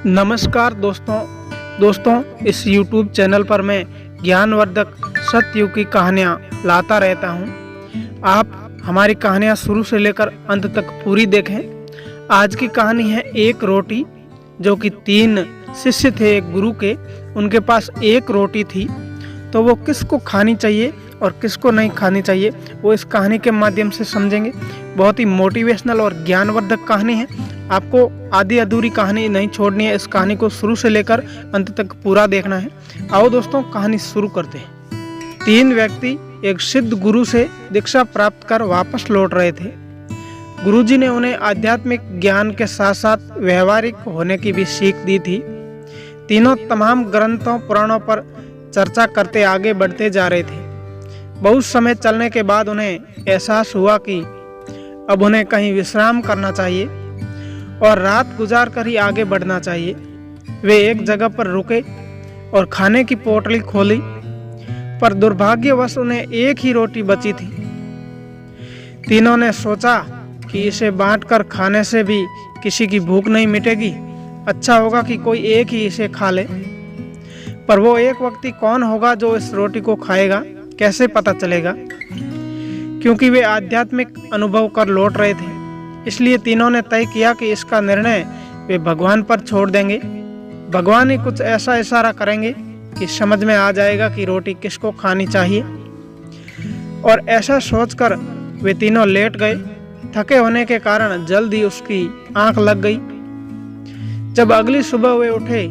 नमस्कार दोस्तों इस YouTube चैनल पर मैं ज्ञानवर्धक सत्ययुग की कहानियाँ लाता रहता हूँ। आप हमारी कहानियाँ शुरू से लेकर अंत तक पूरी देखें। आज की कहानी है एक रोटी, जो कि 3 शिष्य थे एक गुरु के। उनके पास एक रोटी थी, तो वो किसको खानी चाहिए और किसको नहीं खानी चाहिए वो इस कहानी के माध्यम से समझेंगे। बहुत ही मोटिवेशनल और ज्ञानवर्धक कहानी है। आपको आधी अधूरी कहानी नहीं छोड़नी है, इस कहानी को शुरू से लेकर अंत तक पूरा देखना है। आओ दोस्तों, कहानी शुरू करते हैं। 3 व्यक्ति एक सिद्ध गुरु से दीक्षा प्राप्त कर वापस लौट रहे थे। गुरुजी ने उन्हें आध्यात्मिक ज्ञान के साथ साथ व्यवहारिक होने की भी सीख दी थी। तीनों तमाम ग्रंथों पुराणों पर चर्चा करते आगे बढ़ते जा रहे थे। बहुत समय चलने के बाद उन्हें एहसास हुआ कि अब उन्हें कहीं विश्राम करना चाहिए और रात गुजार कर ही आगे बढ़ना चाहिए। वे एक जगह पर रुके और खाने की पोटली खोली, पर दुर्भाग्यवश उन्हें एक ही रोटी बची थी। तीनों ने सोचा कि इसे बांटकर खाने से भी किसी की भूख नहीं मिटेगी, अच्छा होगा कि कोई एक ही इसे खा ले। पर वो एक व्यक्ति कौन होगा जो इस रोटी को खाएगा, कैसे पता चलेगा? क्योंकि वे आध्यात्मिक अनुभव कर लौट रहे थे, इसलिए तीनों ने तय किया कि इसका निर्णय वे भगवान पर छोड़ देंगे। भगवान ही कुछ ऐसा इशारा करेंगे कि समझ में आ जाएगा कि रोटी किसको खानी चाहिए। और ऐसा सोचकर वे तीनों लेट गए। थके होने के कारण जल्द ही उसकी आंख लग गई। जब अगली सुबह वे उठे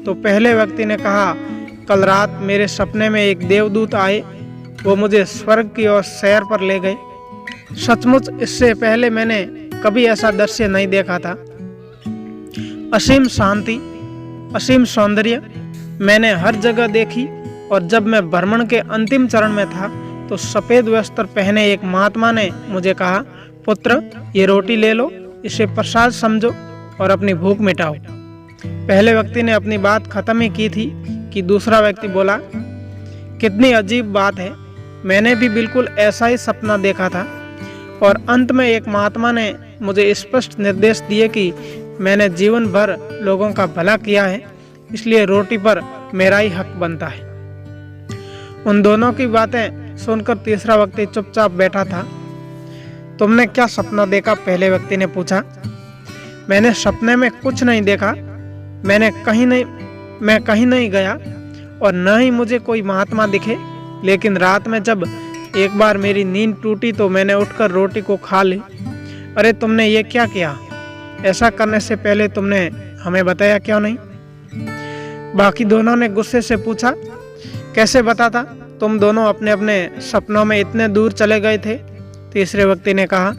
तो पहले व्यक्ति ने कहा, कल रात मेरे सपने में एक देवदूत आए। वो मुझे स्वर्ग की ओर सैर पर ले गए। सचमुच इससे पहले मैंने कभी ऐसा दृश्य नहीं देखा था। असीम शांति, असीम सौंदर्य मैंने हर जगह देखी। और जब मैं भ्रमण के अंतिम चरण में था तो सफेद वस्त्र पहने एक महात्मा ने मुझे कहा, पुत्र, ये रोटी ले लो, इसे प्रसाद समझो और अपनी भूख मिटाओ। पहले व्यक्ति ने अपनी बात खत्म ही की थी कि दूसरा व्यक्ति बोला, कितनी अजीब बात है, मैंने भी बिल्कुल ऐसा ही सपना देखा था। और अंत में एक महात्मा ने मुझे स्पष्ट निर्देश दिए कि मैंने जीवन भर लोगों का भला किया है, इसलिए रोटी पर मेरा ही हक बनता है। उन दोनों की बातें सुनकर तीसरा व्यक्ति चुपचाप बैठा था। तुमने क्या सपना देखा? पहले व्यक्ति ने पूछा। मैंने सपने में कुछ नहीं देखा। मैं कहीं नहीं गया और न ही मुझे कोई महात्मा दिखे। लेकिन रात में जब एक बार मेरी नींद टूटी तो मैंने उठकर रोटी को खा ली। अरे तुमने ये क्या किया? ऐसा करने से पहले तुमने हमें बताया क्यों नहीं? बाकी दोनों ने गुस्से से पूछा, कैसे बताता? तुम दोनों अपने अपने सपनों में इतने दूर चले गए थे। तीसरे व्यक्ति ने कहा,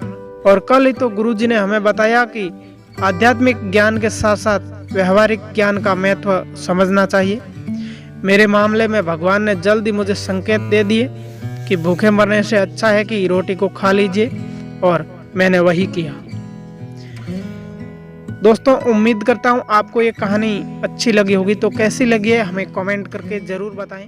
और कल ही तो गुरुजी ने हमें बताया कि आध्यात्मिक ज्ञान के साथ साथ व्यवहारिक ज्ञान का महत्व समझना चाहिए। मेरे मामले में भगवान ने जल्द ही मुझे संकेत दे दिए कि भूखे मरने से अच्छा है कि रोटी को खा लीजिए, और मैंने वही किया। दोस्तों, उम्मीद करता हूँ आपको ये कहानी अच्छी लगी होगी। तो कैसी लगी है हमें कमेंट करके ज़रूर बताएं।